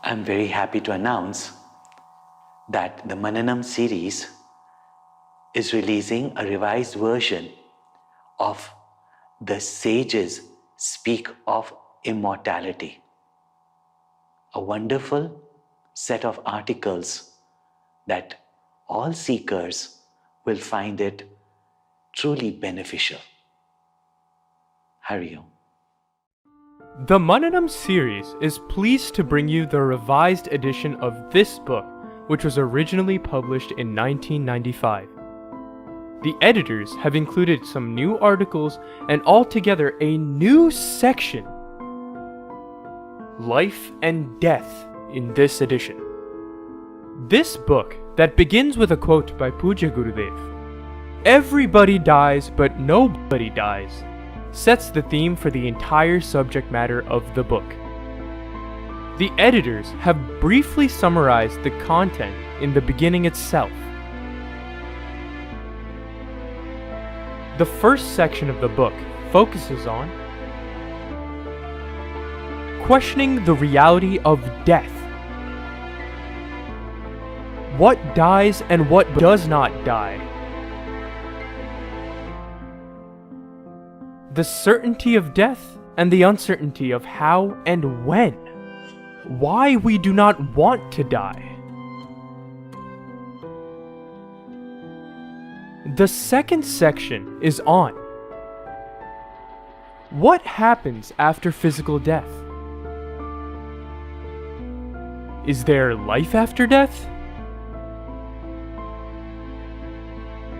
I'm very happy to announce that the Mananam series is releasing a revised version of The Sages Speak of Immortality, a wonderful set of articles that all seekers will find it truly beneficial. Hari Om. The Mananam series is pleased to bring you the revised edition of this book, which was originally published in 1995. The editors have included some new articles and altogether a new section, Life and Death, in this edition. This book, that begins with a quote by Puja Gurudev, "Everybody dies but nobody dies," sets the theme for the entire subject matter of the book. The editors have briefly summarized the content in the beginning itself. The first section of the book focuses on questioning the reality of death. What dies and what does not die. The certainty of death and the uncertainty of how and when. Why we do not want to die. The second section is on what happens after physical death. Is there life after death?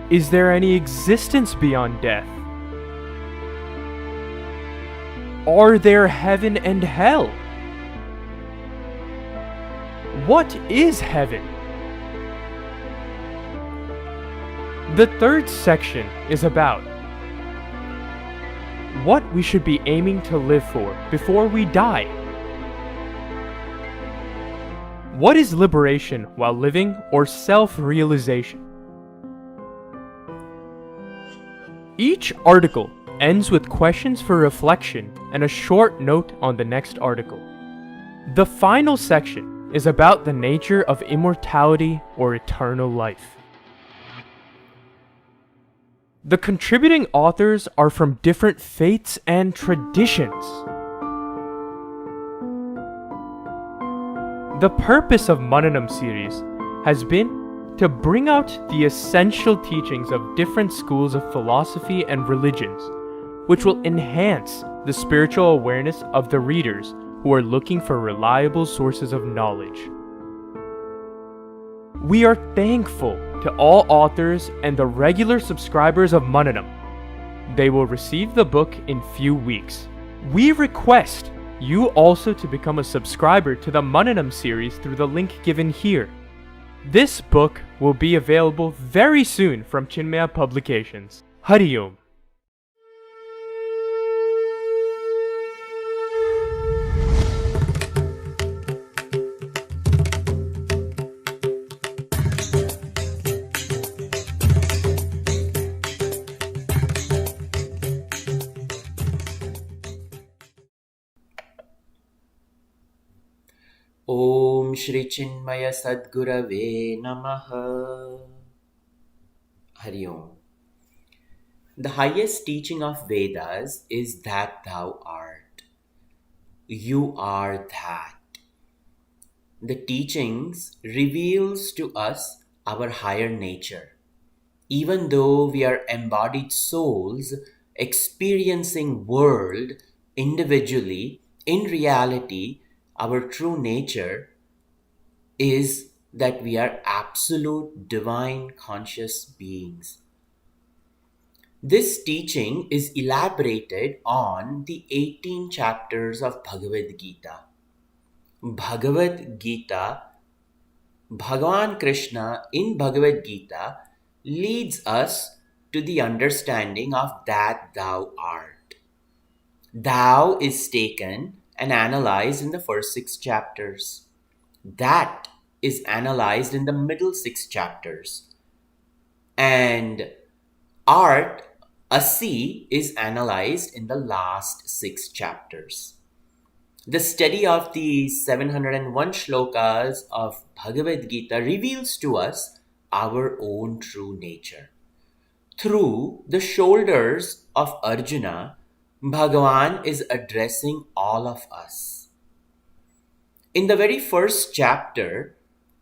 Is there any existence beyond death? Are there heaven and hell? What is heaven? The third section is about what we should be aiming to live for before we die. What is liberation while living or self-realization? Each article ends with questions for reflection and a short note on the next article. The final section is about the nature of immortality or eternal life. The contributing authors are from different faiths and traditions. The purpose of Mananam series has been to bring out the essential teachings of different schools of philosophy and religions, which will enhance the spiritual awareness of the readers who are looking for reliable sources of knowledge. We are thankful to all authors and the regular subscribers of Mananam. They will receive the book in few weeks. We request you also to become a subscriber to the Mananam series through the link given here. This book will be available very soon from Chinmaya Publications. Hari Om. Om Shri Chinmaya Sadgurave Namaha. Hari Om. The highest teaching of Vedas is that thou art. You are that. The teachings reveals to us our higher nature. Even though we are embodied souls experiencing world individually, in reality, our true nature is that we are absolute divine conscious beings. This teaching is elaborated on the 18 chapters of Bhagavad Gita. Bhagavad Gita, Bhagavan Krishna in Bhagavad Gita leads us to the understanding of that thou art. Thou is taken and analyzed in the first 6 chapters. That is analyzed in the middle 6 chapters. And art, Asi, is analyzed in the last 6 chapters. The study of the 701 shlokas of Bhagavad Gita reveals to us our own true nature. Through the shoulders of Arjuna, Bhagavan is addressing all of us. In the very first chapter,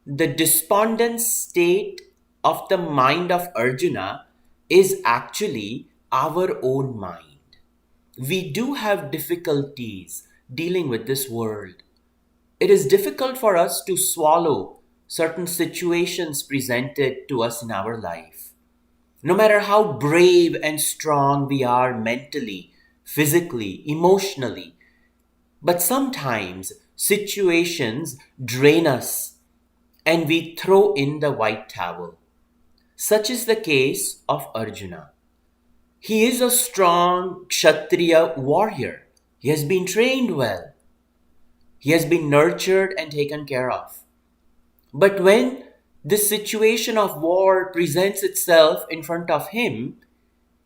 the despondent state of the mind of Arjuna is actually our own mind. We do have difficulties dealing with this world. It is difficult for us to swallow certain situations presented to us in our life. No matter how brave and strong we are mentally, physically, emotionally, but sometimes situations drain us and we throw in the white towel. Such is the case of Arjuna. He is a strong Kshatriya warrior. He has been trained well. He has been nurtured and taken care of. But when the situation of war presents itself in front of him,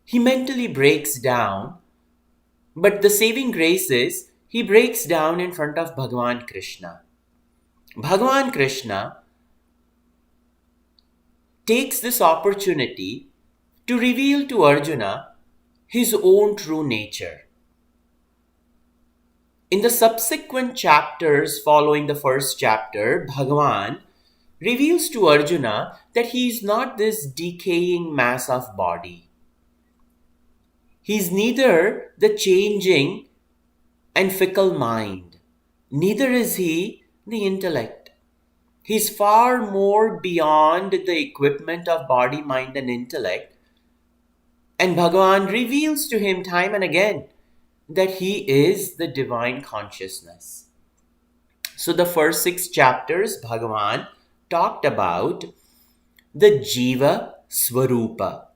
he mentally breaks down. But the saving grace is he breaks down in front of Bhagavan Krishna. Bhagavan Krishna takes this opportunity to reveal to Arjuna his own true nature. In the subsequent chapters following the first chapter, Bhagavan reveals to Arjuna that he is not this decaying mass of body. He is neither the changing and fickle mind, neither is he the intellect. He is far more beyond the equipment of body, mind, and intellect. And Bhagavan reveals to him time and again that he is the divine consciousness. So the first 6 chapters, Bhagavan talked about the Jiva Swarupa,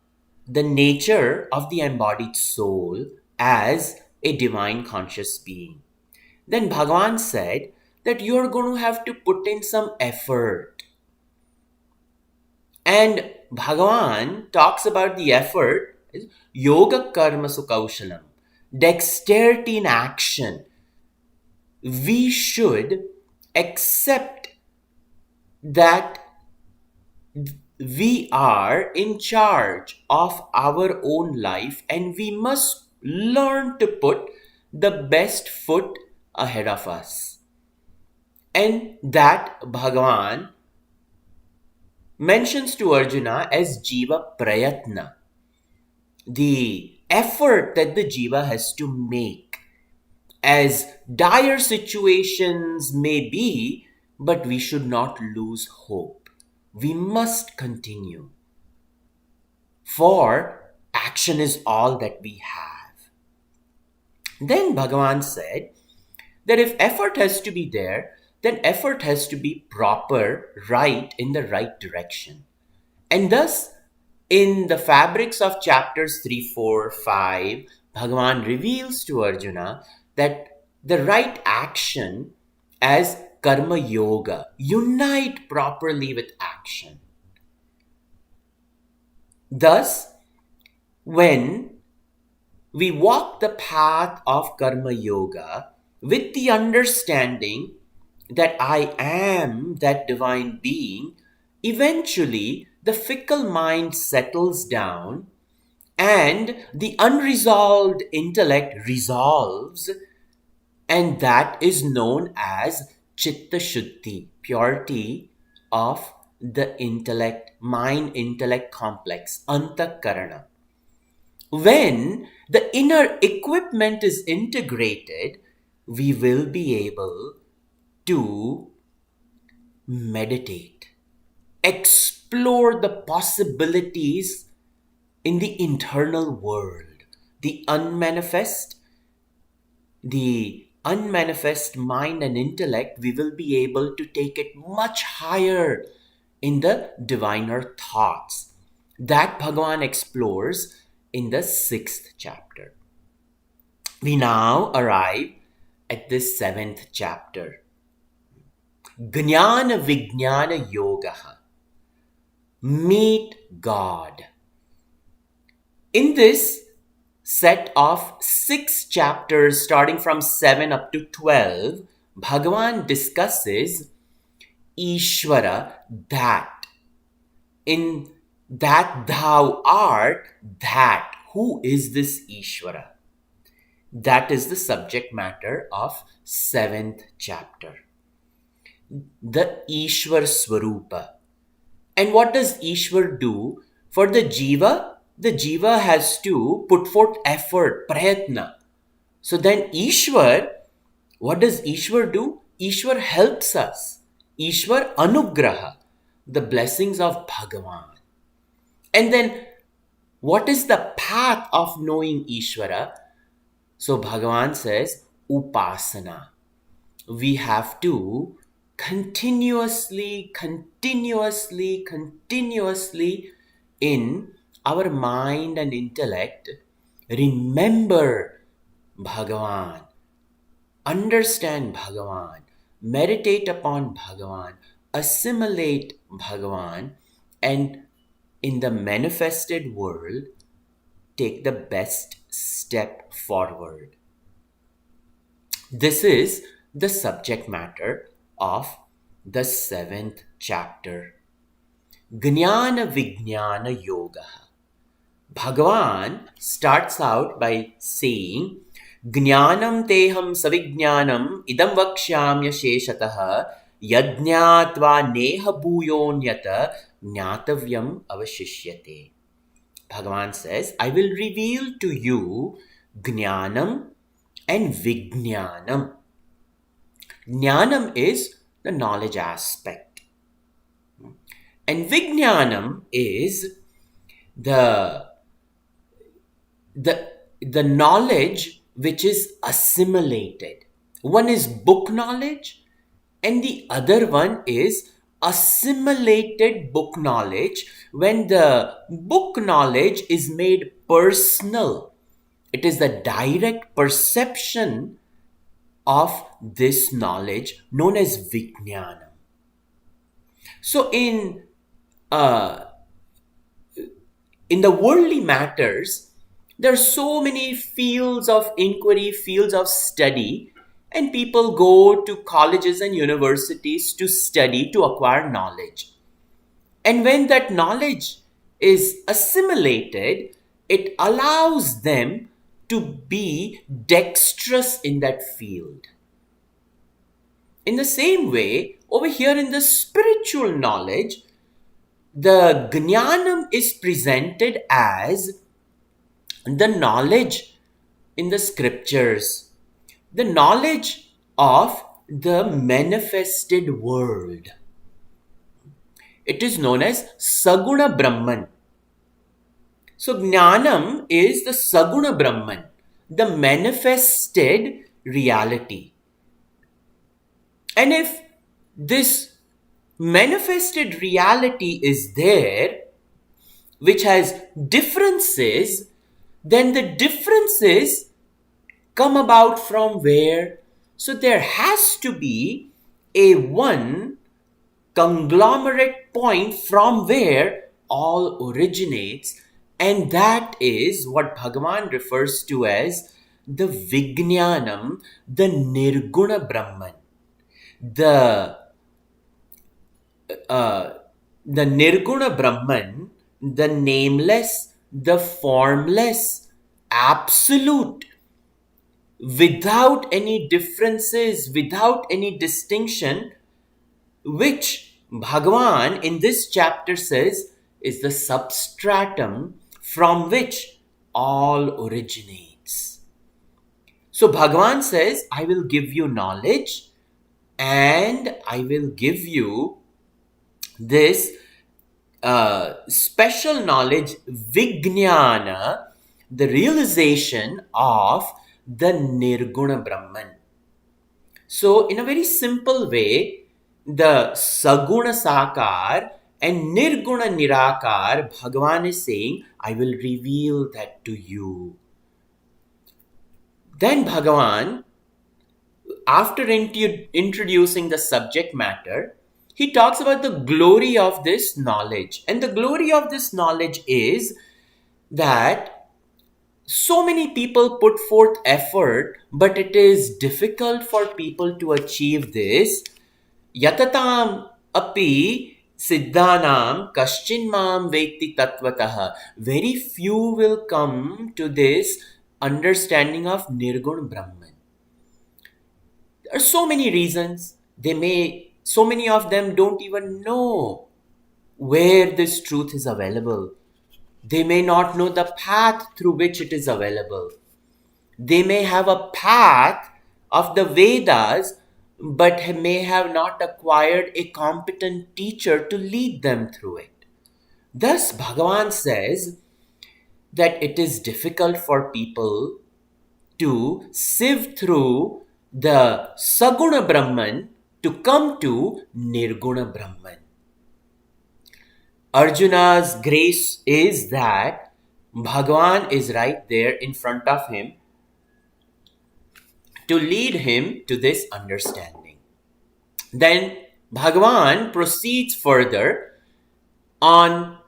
the nature of the embodied soul as a divine conscious being. Then Bhagavan said that you're going to have to put in some effort. And Bhagavan talks about the effort is yoga karma sukaushalam, dexterity in action. We should accept that we are in charge of our own life and we must learn to put the best foot ahead of us. And that Bhagavan mentions to Arjuna as Jiva Prayatna, the effort that the Jiva has to make. As dire situations may be, but we should not lose hope. We must continue. For action is all that we have. Then Bhagavan said that if effort has to be there, then effort has to be proper, right, in the right direction. And thus, in the fabrics of chapters 3, 4, 5, Bhagavan reveals to Arjuna that the right action as karma yoga, unite properly with action. Thus, when we walk the path of karma yoga with the understanding that I am that divine being, eventually the fickle mind settles down and the unresolved intellect resolves, and that is known as chitta shuddhi, purity of the intellect, mind-intellect complex, antakarana. When the inner equipment is integrated, we will be able to meditate, explore the possibilities in the internal world, the unmanifest mind and intellect. We will be able to take it much higher in the diviner thoughts. That Bhagavan explores in the 6th chapter. We now arrive at the 7th chapter. Jnana Vijnana Yoga. Meet God. In this set of 6 chapters starting from 7 up to 12, Bhagavan discusses Ishvara, that. In that thou art, that. Who is this Ishvara? That is the subject matter of 7th chapter. The Ishwar Swarupa. And what does Ishwar do? For the Jiva has to put forth effort, prayatna. So then Ishwar, what does Ishwar do? Ishwar helps us. Ishwar Anugraha, the blessings of Bhagavan. And then what is the path of knowing Ishvara? So Bhagavan says, Upasana. We have to continuously in our mind and intellect remember Bhagavan, understand Bhagavan, meditate upon Bhagavan, assimilate Bhagavan, and in the manifested world take the best step forward. This is the subject matter of the 7th chapter. Jnana Vijnana Yoga. Bhagavan starts out by saying, Jnanam teham savijnanam idam vakshamya sheshatah yajñātvā neha bhūyonyata jnātavyam avashishyate. Bhagavan says, I will reveal to you Jnanam and Vijnanam. Jnanam is the knowledge aspect. And Vijnanam is the knowledge which is assimilated. One is book knowledge and the other one is assimilated book knowledge, when the book knowledge is made personal. It is the direct perception of this knowledge known as Vijnana. So in the worldly matters, there are so many fields of inquiry, fields of study, and people go to colleges and universities to study, to acquire knowledge. And when that knowledge is assimilated, it allows them to be dexterous in that field. In the same way, over here in the spiritual knowledge, the Jnanam is presented as the knowledge in the scriptures, the knowledge of the manifested world. It is known as Saguna Brahman. So Jnanam is the Saguna Brahman, the manifested reality. And if this manifested reality is there, which has differences, then the differences come about from where? So there has to be a one conglomerate point from where all originates, and that is what Bhagavan refers to as the Vijnanam, the Nirguna Brahman. The Nirguna Brahman, the nameless, the formless, absolute, without any differences, without any distinction, which Bhagavan in this chapter says is the substratum from which all originates. So Bhagavan says, I will give you knowledge and I will give you this special knowledge, Vijnana, the realization of the Nirguna Brahman. So in a very simple way, the Saguna Sakar and Nirguna Nirakar, Bhagavan is saying, I will reveal that to you. Then Bhagavan, after introducing the subject matter, he talks about the glory of this knowledge. And the glory of this knowledge is that so many people put forth effort, but it is difficult for people to achieve this. Yatatam api siddhanam kaschin mam vekti tatvatah. Very few will come to this understanding of Nirgun Brahman. There are so many reasons. So many of them don't even know where this truth is available. They may not know the path through which it is available. They may have a path of the Vedas, but may have not acquired a competent teacher to lead them through it. Thus, Bhagavan says that it is difficult for people to sieve through the Saguna Brahman to come to Nirguna Brahman. Arjuna's grace is that Bhagavan is right there in front of him to lead him to this understanding. Then Bhagavan proceeds further on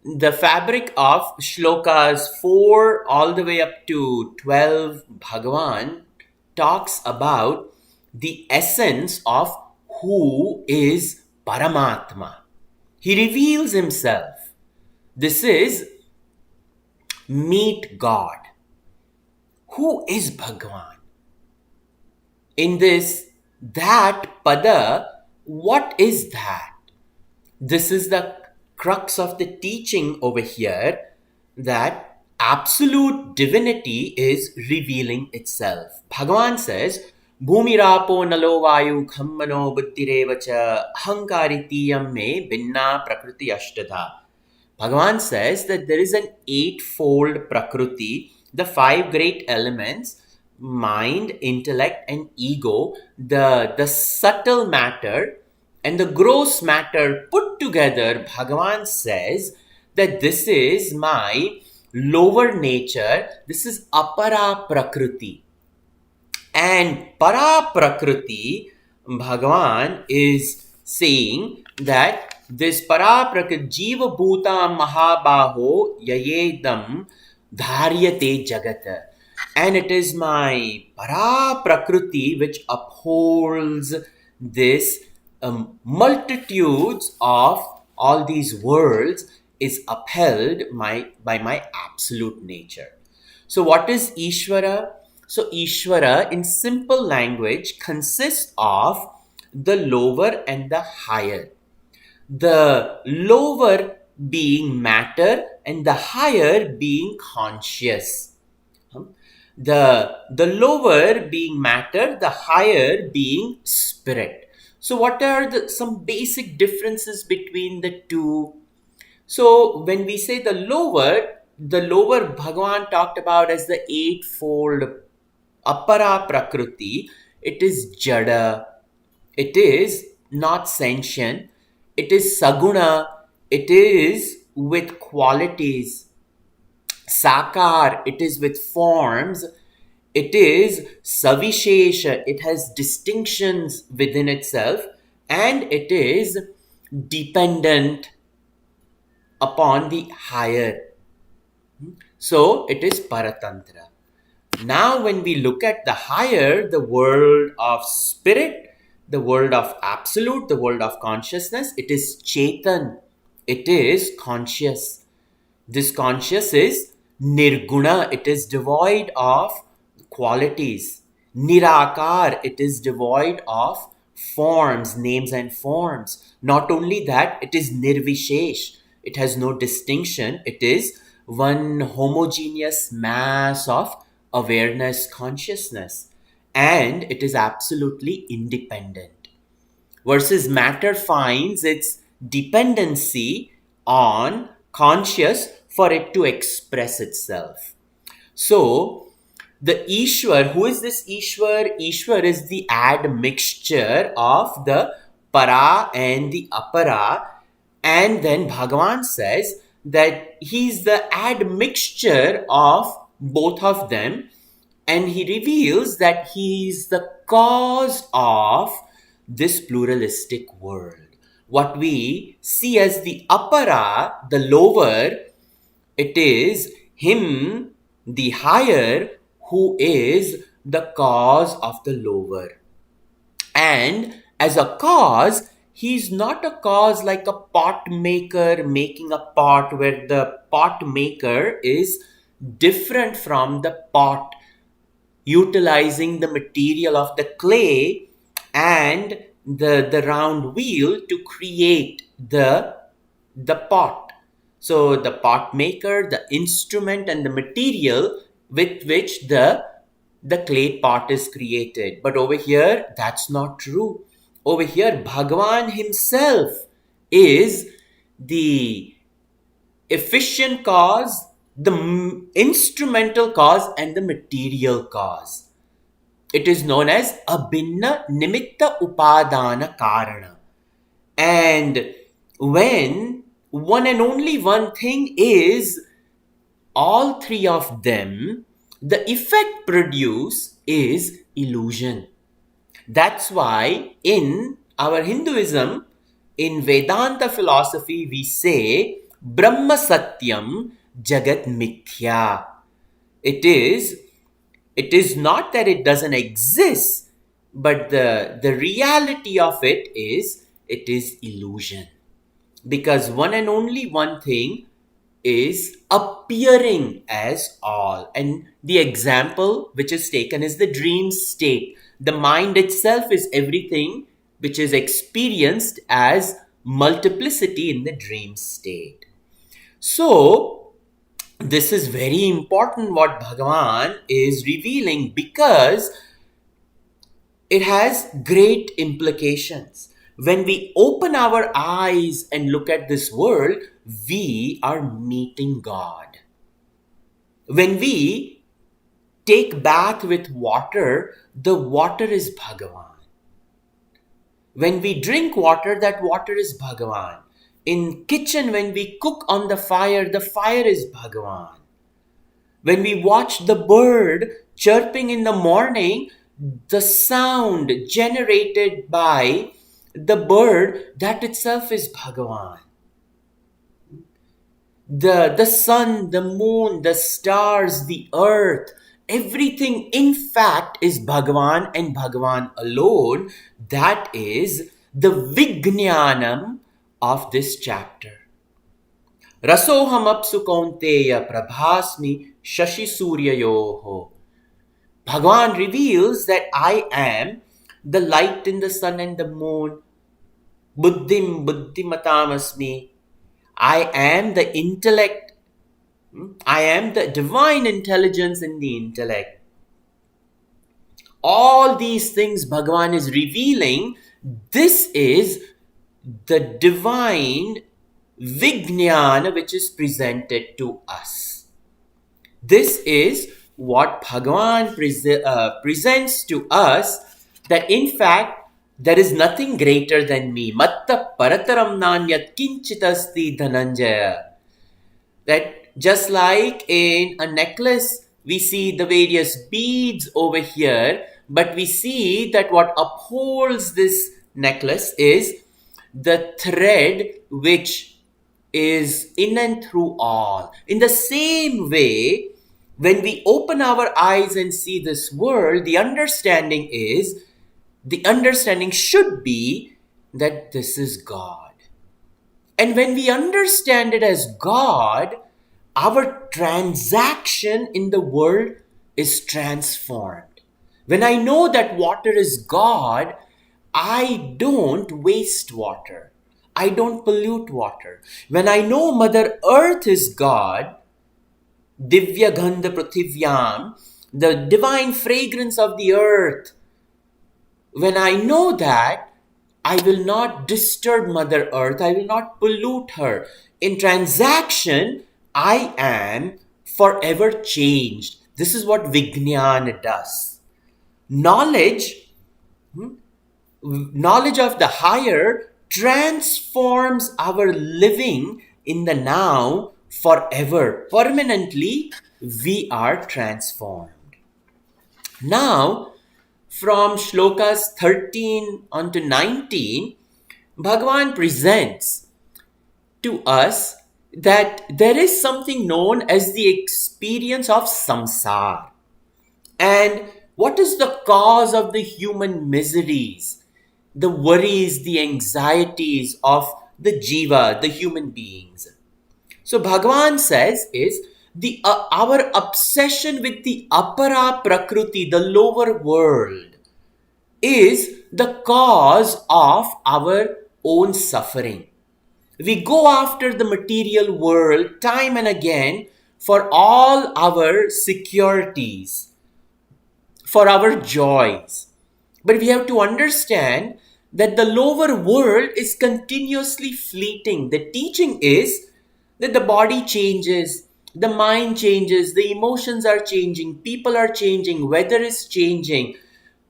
the fabric of shlokas 4 all the way up to 12. Bhagavan talks about the essence of who is Paramatma. He reveals himself. This is meet God. Who is Bhagavan? In this, that pada, what is that? This is the crux of the teaching over here, that absolute divinity is revealing itself. Bhagavan says, Bhumirapo nalo vayu khammano buddhirevacha hankaritiyam me binna prakriti ashtadha. Bhagavan says that there is an eightfold prakriti, the five great elements, mind, intellect, and ego, the subtle matter and the gross matter put together. Bhagavan says that this is my lower nature, this is apara prakriti. And para prakriti, Bhagavan is saying that this para prakriti, jiva bhuta mahabaho yayedam dharyate jagata. And it is my para prakriti which upholds this multitudes of all these worlds, is upheld by my absolute nature. So what is Ishvara? So Ishvara in simple language consists of the lower and the higher. The lower being matter and the higher being conscious. The lower being matter, the higher being spirit. So what are some basic differences between the two? So when we say the lower Bhagavan talked about as the eightfold apara prakriti. It is jada, it is not sentient, it is saguna, it is with qualities. Sakar, it is with forms. It is savishesha, it has distinctions within itself, and it is dependent upon the higher. So it is paratantra. Now when we look at the higher, the world of spirit, the world of absolute, the world of consciousness, it is chetan, it is conscious. This conscious is nirguna, it is devoid of qualities. Nirakar, it is devoid of forms, names and forms. Not only that, it is nirvishesh, it has no distinction, it is one homogeneous mass of awareness, consciousness, and it is absolutely independent. Versus matter finds its dependency on conscious for it to express itself. So the Ishwar, who is this Ishwar? Ishwar is the admixture of the para and the apara. And then Bhagavan says that he's the admixture of both of them. And he reveals that he is the cause of this pluralistic world. What we see as the apara, the lower, it is him the higher who is the cause of the lower. And as a cause, he's not a cause like a pot maker making a pot, where the pot maker is different from the pot, utilizing the material of the clay and the round wheel to create the pot. So the pot maker, the instrument, and the material with which the clay pot is created. But over here, that's not true. Over here, Bhagavan himself is the efficient cause, the instrumental cause, and the material cause. It is known as abhinna nimitta upadana karana. And when one and only one thing is all three of them, the effect produced is illusion. That's why in our Hinduism, in Vedanta philosophy, we say Brahma Satyam Jagat Mithya. It is not that it doesn't exist, but the reality of it is illusion. Because one and only one thing is appearing as all. And the example which is taken is the dream state. The mind itself is everything which is experienced as multiplicity in the dream state. So, this is very important what Bhagavan is revealing, because it has great implications. When we open our eyes and look at this world, we are meeting God. When we take bath with water, the water is Bhagavan. When we drink water, that water is Bhagavan. In kitchen, when we cook on the fire is Bhagavan. When we watch the bird chirping in the morning, the sound generated by the bird, that itself is Bhagavan. The sun, the moon, the stars, the earth, everything in fact is Bhagavan and Bhagavan alone. That is the Vijnanam of this chapter. Rasoham apsu kaunteya prabhasmi shashi suryayoho. Bhagavan reveals that I am the light in the sun and the moon. Buddhim buddhimatamasmi. I am the intellect. I am the divine intelligence in the intellect. All these things Bhagavan is revealing. This is the divine Vijnana which is presented to us. This is what Bhagavan presents to us, that in fact there is nothing greater than me. Matta parataram nanyat kinchitasti dhananjaya. That just like in a necklace, we see the various beads over here, but we see that what upholds this necklace is the thread which is in and through all. In the same way, when we open our eyes and see this world, the understanding should be that this is God. And when we understand it as God, our transaction in the world is transformed. When I know that water is God, I don't waste water. I don't pollute water. When I know Mother Earth is God, Divya Gandha Prithivyam, the divine fragrance of the earth, when I know that, I will not disturb Mother Earth. I will not pollute her. In transaction, I am forever changed. This is what Vijnana does. Knowledge of the higher transforms our living in the now forever. Permanently, we are transformed. Now, from shlokas 13 on to 19, Bhagavan presents to us that there is something known as the experience of samsara. And what is the cause of the human miseries, the worries, the anxieties of the jiva, the human beings? So Bhagavan says is our obsession with the apara prakriti, the lower world, is the cause of our own suffering. We go after the material world time and again for all our securities, for our joys. But we have to understand that the lower world is continuously fleeting. The teaching is that the body changes, the mind changes, the emotions are changing, people are changing, weather is changing,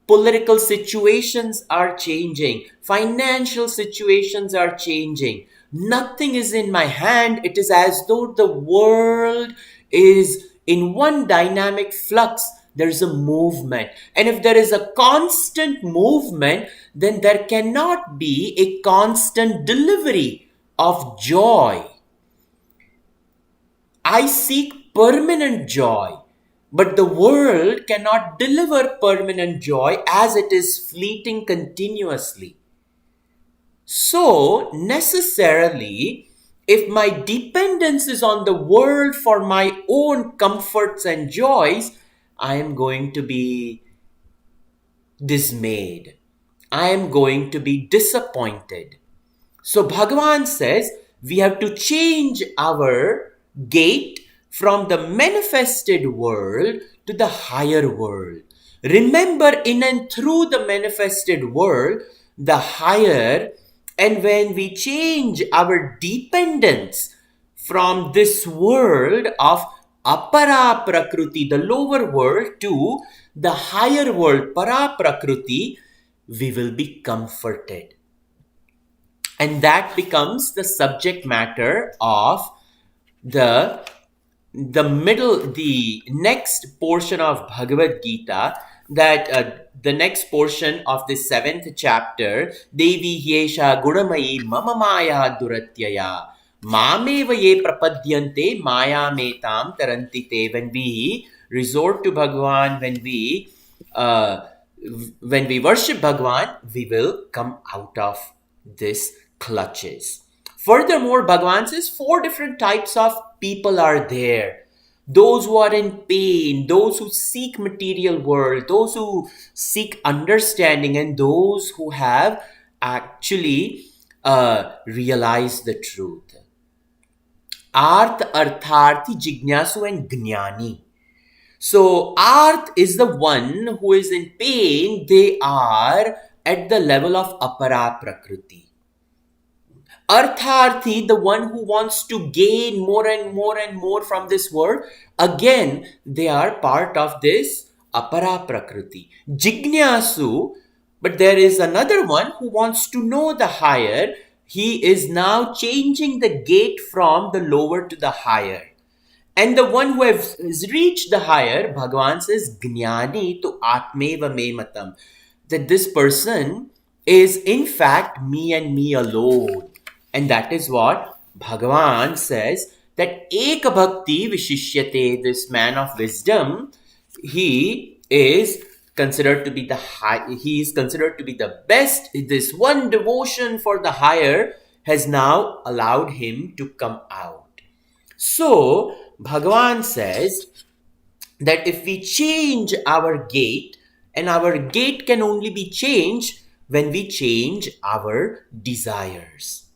political situations are changing, financial situations are changing. Nothing is in my hand. It is as though the world is in one dynamic flux. There is a movement. And if there is a constant movement, then there cannot be a constant delivery of joy. I seek permanent joy, but the world cannot deliver permanent joy as it is fleeting continuously. So, necessarily, if my dependence is on the world for my own comforts and joys, I am going to be dismayed. I am going to be disappointed. So Bhagavan says we have to change our gate from the manifested world to the higher world. Remember, in and through the manifested world, the higher, and when we change our dependence from this world of apara prakriti, the lower world, to the higher world, para prakriti, we will be comforted. And that becomes the subject matter of the next portion of Bhagavad Gita, that the next portion of the 7th chapter, Devi Hyesha Gunamayi Mama Maya Duratyaya Mameva Ye Prapadyante Maya Metam Tarantite. When we resort to Bhagavan, when we worship Bhagavan, we will come out of this clutches. Furthermore, Bhagavan says 4 different types of people are there. Those who are in pain, those who seek material world, those who seek understanding, and those who have actually realized the truth. Arth, Artharthi, Jignasu, and Gnani. So, Arth is the one who is in pain. They are at the level of apara prakriti. Artharthi, the one who wants to gain more and more and more from this world, again, they are part of this apara prakriti. Jignasu, but there is another one who wants to know the higher. He is now changing the gate from the lower to the higher. And the one who has reached the higher, Bhagavan says, Gnani tu atmeva me matam. That this person is in fact me and me alone. And that is what Bhagavan says, that Ek Bhakti Vishishyate, this man of wisdom, he is considered to be the best. This one devotion for the higher has now allowed him to come out. So, Bhagavan says that if we change our gate, and our gate can only be changed when we change our desires.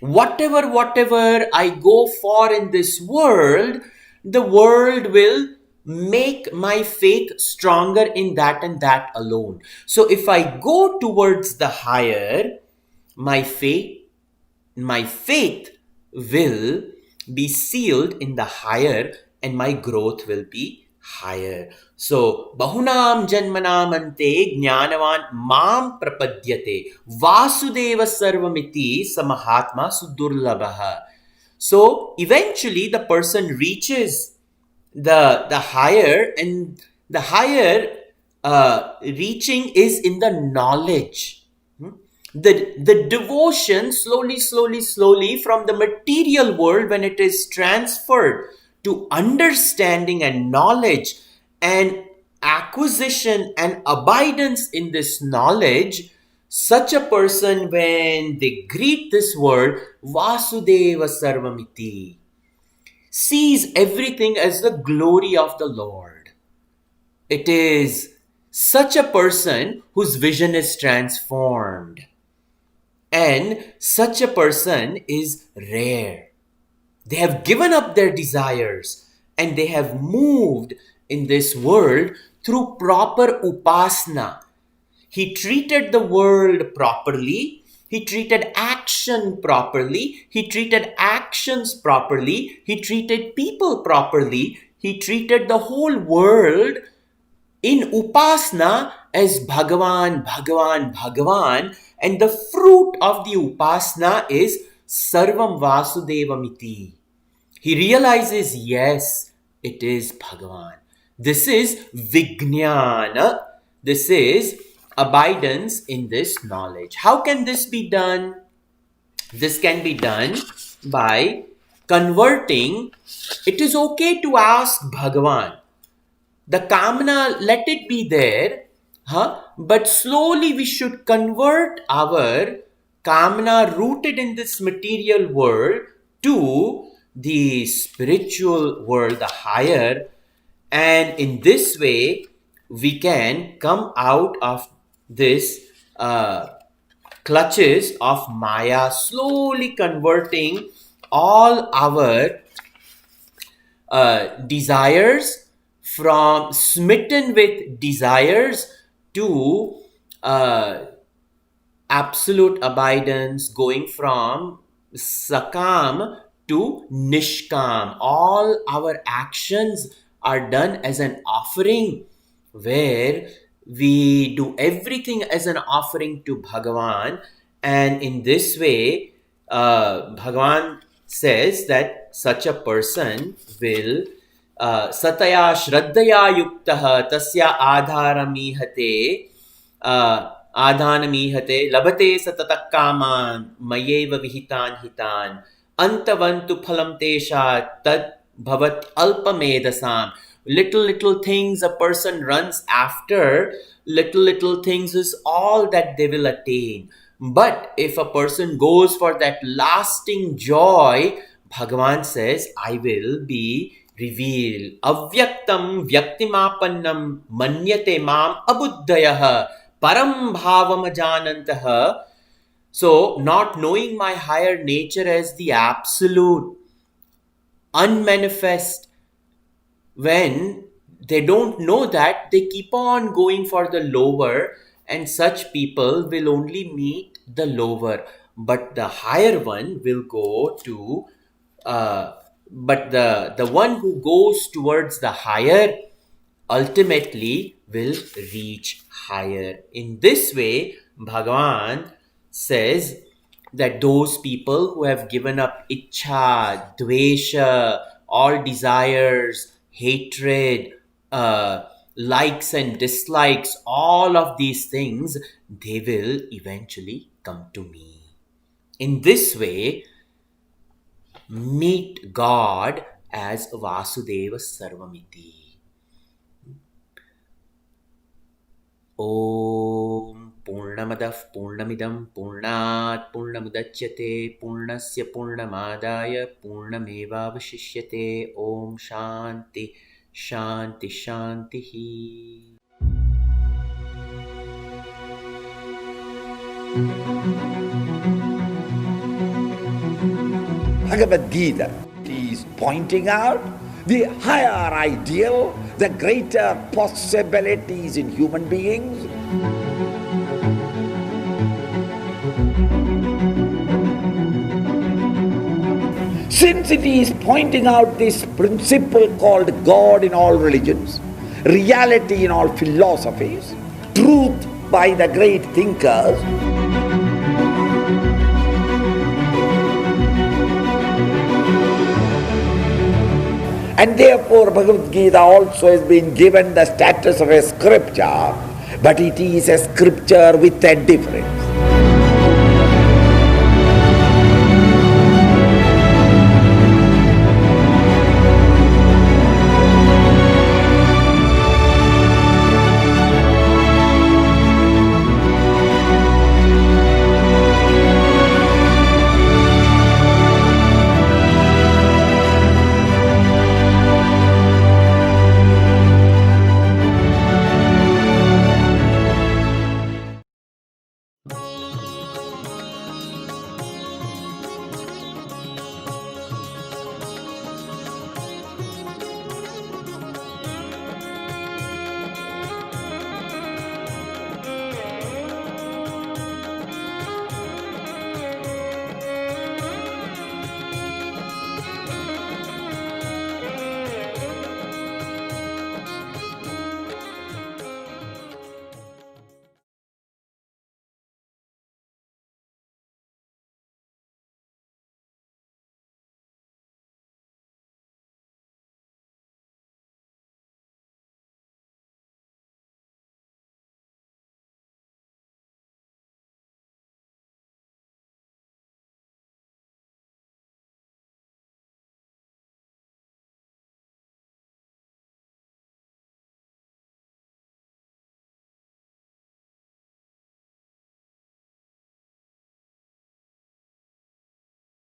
Whatever I go for in this world, the world will make my faith stronger in that and that alone. So if I go towards the higher, my faith will be sealed in the higher, and my growth will be higher. So, Bahunam Janmanamante Jnanavan Mam Prapadyate Vasudeva Sarvamiti Samahatma Sudurlabhaha. So, eventually the person reaches the higher, and the higher reaching is in the knowledge. the devotion slowly from the material world, when it is transferred to understanding and knowledge and acquisition and abidance in this knowledge, such a person, when they greet this world, Vasudeva Sarvamiti, sees everything as the glory of the Lord. It is such a person whose vision is transformed. And such a person is rare. They have given up their desires and they have moved in this world through proper upasana. He treated the world properly. He treated action properly. He treated actions properly. He treated people properly. He treated the whole world in upasana as Bhagavan, Bhagavan, Bhagavan. And the fruit of the upasana is Sarvam Vasudevamiti. He realizes, yes, it is Bhagavan. This is Vijnana. This is abidance in this knowledge. How can this be done? This can be done by converting. It is okay to ask Bhagavan. The kamana, let it be there, but slowly we should convert our kamana rooted in this material world to the spiritual world, the higher. And in this way, we can come out of this clutches of Maya, slowly converting all our desires from smitten with desires to absolute abidance, going from sakam to nishkam. All our actions are done as an offering, where we do everything as an offering to Bhagavan. And in this way, Bhagavan says that such a person will Sataya Shraddhaya Yuktaha Tasya Adharamihate Adhanamihate Labate Satatakkāman Mayeva Vihitan Hitan Antavantu Phalam Tesha Tad Bhavat Alpamedasam. Little things a person runs after, little things is all that they will attain. But if a person goes for that lasting joy, Bhagavan says, I will be revealed. Avyaktam vyaktimapannam manyate mam abuddhayaha param bhavam ajanantaha. So, not knowing my higher nature as the absolute, unmanifest, when they don't know that, they keep on going for the lower, and such people will only meet the lower. But the higher one will go to but the one who goes towards the higher ultimately will reach higher. In this way, Bhagavan says that those people who have given up ichha, dvesha, all desires, hatred, likes and dislikes, all of these things, they will eventually come to me. In this way, meet God as Vasudeva Sarvamiti. Om Purnamadav Purnamidam Purnat Purnamudachyate Purnasya Purnamadaya Purnamevavashishyate. Om Shanti Shanti Shanti. Bhagavad Gita is pointing out the higher ideal, the greater possibilities in human beings. Since it is pointing out this principle called God in all religions, reality in all philosophies, truth by the great thinkers, and therefore Bhagavad Gita also has been given the status of a scripture, but it is a scripture with a difference.